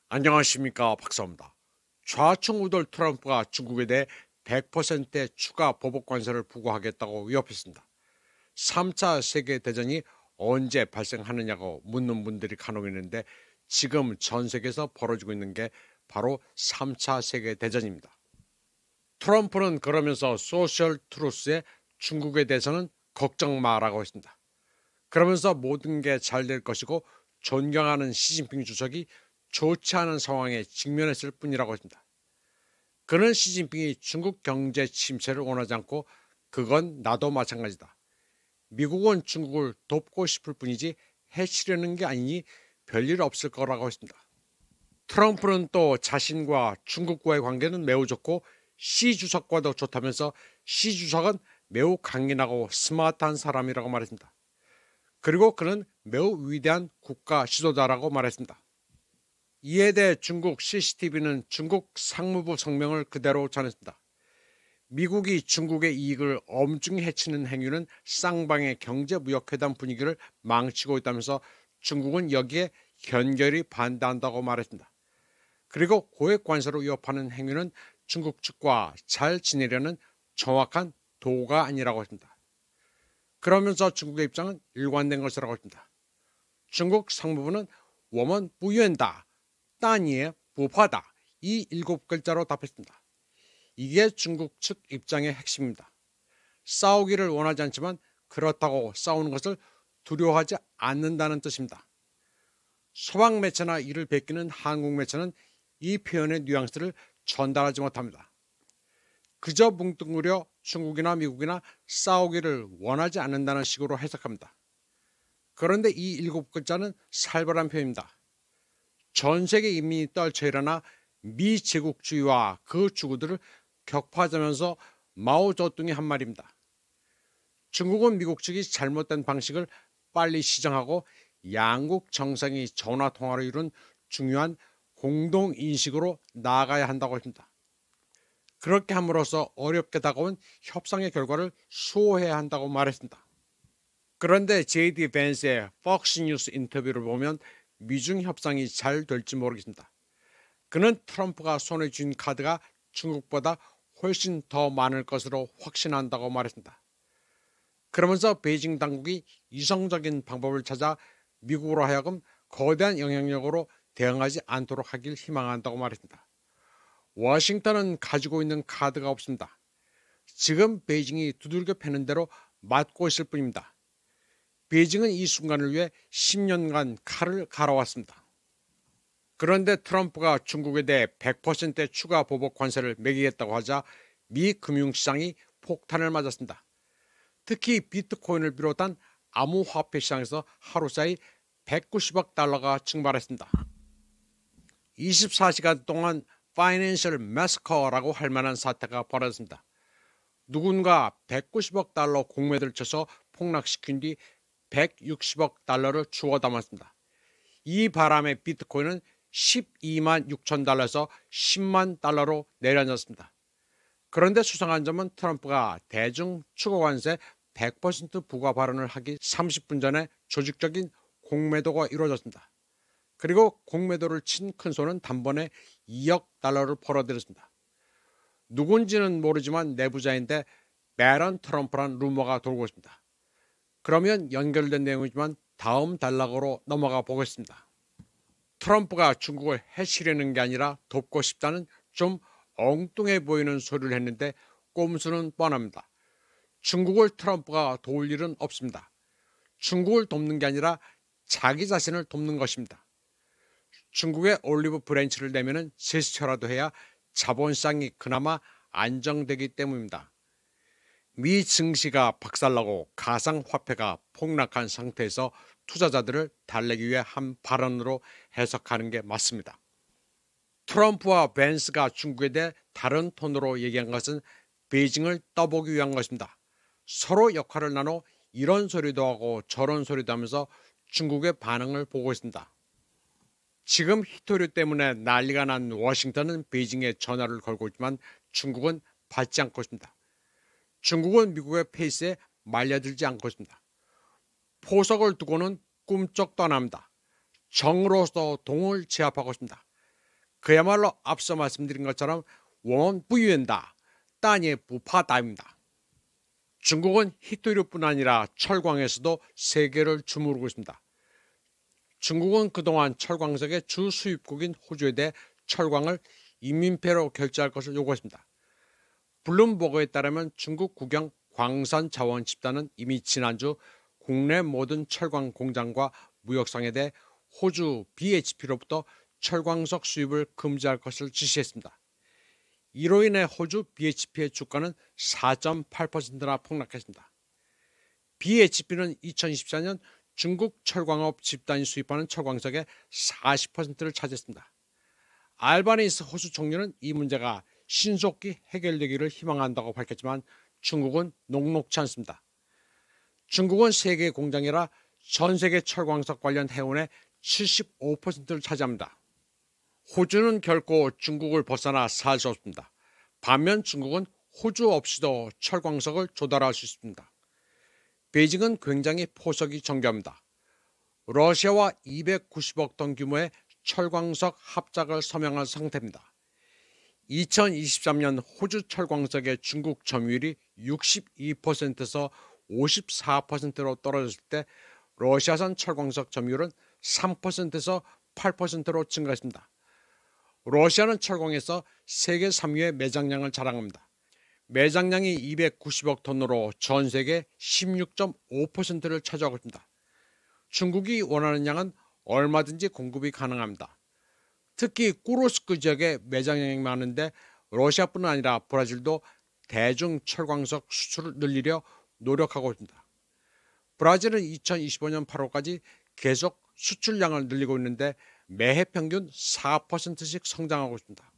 안녕하십니까, 박사입니다. 좌충우돌 트럼프가 중국에 대해 100%의 추가 보복 관세를 부과하겠다고 위협했습니다. 3차 세계대전이 언제 발생하느냐고 묻는 분들이 간혹 있는데 지금 전 세계에서 벌어지고 있는 게 바로 3차 세계대전입니다. 트럼프는 그러면서 소셜 트루스에 중국에 대해서는 걱정 마라고 했습니다. 그러면서 모든 게 잘 될 것이고 존경하는 시진핑 주석이 좋지 않은 상황에 직면했을 뿐이라고 했습니다. 그는 시진핑이 중국 경제 침체를 원하지 않고 그건 나도 마찬가지다. 미국은 중국을 돕고 싶을 뿐이지 해치려는 게 아니니 별일 없을 거라고 했습니다. 트럼프는 또 자신과 중국과의 관계는 매우 좋고 시 주석과도 좋다면서 시 주석은 매우 강인하고 스마트한 사람이라고 말했습니다. 그리고 그는 매우 위대한 국가 지도자라고 말했습니다. 이에 대해 중국 CCTV는 중국 상무부 성명을 그대로 전했습니다. 미국이 중국의 이익을 엄중히 해치는 행위는 쌍방의 경제무역회담 분위기를 망치고 있다면서 중국은 여기에 견결히 반대한다고 말했습니다. 그리고 고액 관세로 위협하는 행위는 중국 측과 잘 지내려는 정확한 도가 아니라고 했습니다. 그러면서 중국의 입장은 일관된 것이라고 했습니다. 중국 상무부는 我们不愿打 따니에 부파다 이 7글자로 답했습니다. 이게 중국 측 입장의 핵심입니다. 싸우기를 원하지 않지만 그렇다고 싸우는 것을 두려워하지 않는다는 뜻입니다. 서방 매체나 이를 베끼는 한국 매체는 이 표현의 뉘앙스를 전달하지 못합니다. 그저 뭉뚱그려 중국이나 미국이나 싸우기를 원하지 않는다는 식으로 해석합니다. 그런데 이 7글자는 살벌한 표현입니다. 전 세계 인민이 떨쳐 일어나 미제국주의와 그 주구들을 격파하자면서 마오쩌둥이 한 말입니다. 중국은 미국 측이 잘못된 방식을 빨리 시정하고 양국 정상이 전화통화로 이룬 중요한 공동인식으로 나아가야 한다고 했습니다. 그렇게 함으로써 어렵게 다가온 협상의 결과를 수호해야 한다고 말했습니다. 그런데 JD 벤스의 폭스뉴스 인터뷰를 보면 미중 협상이 잘 될지 모르겠습니다. 그는 트럼프가 손에 쥔 카드가 중국보다 훨씬 더 많을 것으로 확신한다고 말했습니다. 그러면서 베이징 당국이 이성적인 방법을 찾아 미국으로 하여금 거대한 영향력으로 대응하지 않도록 하길 희망한다고 말했습니다. 워싱턴은 가지고 있는 카드가 없습니다. 지금 베이징이 두들겨 패는 대로 맞고 있을 뿐입니다. 베이징은 이 순간을 위해 10년간 칼을 갈아왔습니다. 그런데 트럼프가 중국에 대해 100%의 추가 보복 관세를 매기겠다고 하자 미 금융시장이 폭탄을 맞았습니다. 특히 비트코인을 비롯한 암호화폐 시장에서 하루 사이 190억 달러가 증발했습니다. 24시간 동안 파이낸셜 매스커라고 할 만한 사태가 벌어졌습니다. 누군가 190억 달러 공매도를 쳐서 폭락시킨 뒤 160억 달러를 주워 담았습니다. 이 바람에 비트코인은 12만 6천 달러에서 10만 달러로 내려앉았습니다. 그런데 수상한 점은 트럼프가 대중 추가 관세 100% 부과 발언을 하기 30분 전에 조직적인 공매도가 이루어졌습니다. 그리고 공매도를 친 큰손은 단번에 2억 달러를 벌어들였습니다. 누군지는 모르지만 내부자인데 배런 트럼프란 루머가 돌고 있습니다. 그러면 연결된 내용이지만 다음 단락으로 넘어가 보겠습니다. 트럼프가 중국을 해치려는 게 아니라 돕고 싶다는 좀 엉뚱해 보이는 소리를 했는데 꼼수는 뻔합니다. 중국을 트럼프가 도울 일은 없습니다. 중국을 돕는 게 아니라 자기 자신을 돕는 것입니다. 중국에 올리브 브랜치를 내면 제스처라도 해야 자본시장이 그나마 안정되기 때문입니다. 미 증시가 박살나고 가상화폐가 폭락한 상태에서 투자자들을 달래기 위해 한 발언으로 해석하는 게 맞습니다. 트럼프와 벤스가 중국에 대해 다른 톤으로 얘기한 것은 베이징을 떠보기 위한 것입니다. 서로 역할을 나눠 이런 소리도 하고 저런 소리도 하면서 중국의 반응을 보고 있습니다. 지금 히토류 때문에 난리가 난 워싱턴은 베이징에 전화를 걸고 있지만 중국은 받지 않고 있습니다. 중국은 미국의 페이스에 말려들지 않고 있습니다. 포석을 두고는 꿈쩍도 안 합니다. 정으로서 동을 제압하고 있습니다. 그야말로 앞서 말씀드린 것처럼 원부유엔다, 땅의 부파다입니다. 중국은 히토류뿐 아니라 철광에서도 세계를 주무르고 있습니다. 중국은 그동안 철광석의 주 수입국인 호주에 대해 철광을 인민폐로 결제할 것을 요구했습니다. 블룸버그에 따르면 중국 국영 광산자원 집단은 이미 지난주 국내 모든 철광 공장과 무역상에 대해 호주 BHP로부터 철광석 수입을 금지할 것을 지시했습니다. 이로 인해 호주 BHP의 주가는 4.8%나 폭락했습니다. BHP는 2024년 중국 철광업 집단이 수입하는 철광석의 40%를 차지했습니다. 알바니스 호주 총리는 이 문제가 신속히 해결되기를 희망한다고 밝혔지만 중국은 녹록치 않습니다. 중국은 세계 공장이라 전 세계 철광석 관련 해운의 75%를 차지합니다. 호주는 결코 중국을 벗어나 살 수 없습니다. 반면 중국은 호주 없이도 철광석을 조달할 수 있습니다. 베이징은 굉장히 포석이 정교합니다. 러시아와 290억 톤 규모의 철광석 합작을 서명한 상태입니다. 2023년 호주 철광석의 중국 점유율이 62%에서 54%로 떨어졌을 때 러시아산 철광석 점유율은 3%에서 8%로 증가했습니다. 러시아는 철광에서 세계 3위의 매장량을 자랑합니다. 매장량이 290억 톤으로 전 세계 16.5%를 차지하고 있습니다. 중국이 원하는 양은 얼마든지 공급이 가능합니다. 특히 꾸르스크 지역에 매장량이 많은데 러시아뿐 아니라 브라질도 대중 철광석 수출을 늘리려 노력하고 있습니다. 브라질은 2025년 8월까지 계속 수출량을 늘리고 있는데 매해 평균 4%씩 성장하고 있습니다.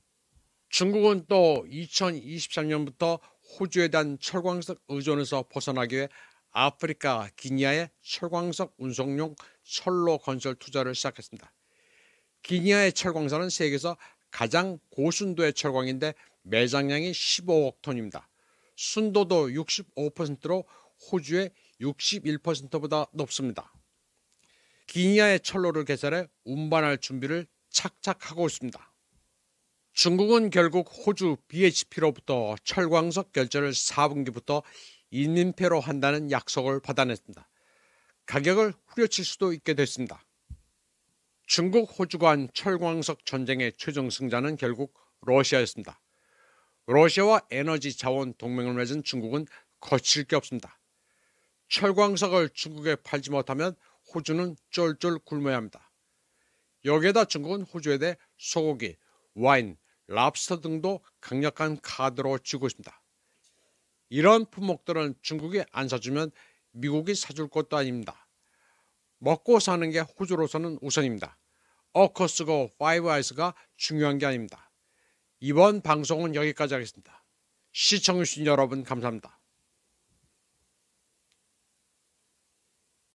중국은 또 2023년부터 호주에 대한 철광석 의존에서 벗어나기 위해 아프리카 기니아의 철광석 운송용 철로 건설 투자를 시작했습니다. 기니아의 철광산은 세계에서 가장 고순도의 철광인데 매장량이 15억 톤입니다. 순도도 65%로 호주의 61%보다 높습니다. 기니아의 철로를 개설해 운반할 준비를 착착 하고 있습니다. 중국은 결국 호주 BHP로부터 철광석 결제를 4분기부터 인민폐로 한다는 약속을 받아냈습니다. 가격을 후려칠 수도 있게 됐습니다. 중국 호주 간 철광석 전쟁의 최종 승자는 결국 러시아였습니다. 러시아와 에너지 자원 동맹을 맺은 중국은 거칠 게 없습니다. 철광석을 중국에 팔지 못하면 호주는 쫄쫄 굶어야 합니다. 여기에다 중국은 호주에 대해 소고기, 와인, 랍스터 등도 강력한 카드로 쥐고 있습니다. 이런 품목들은 중국이 안 사주면 미국이 사줄 것도 아닙니다. 먹고 사는 게 호주로서는 우선입니다. 어커스고 파이브 아이스가 중요한 게 아닙니다. 이번 방송은 여기까지 하겠습니다. 시청해주신 여러분 감사합니다.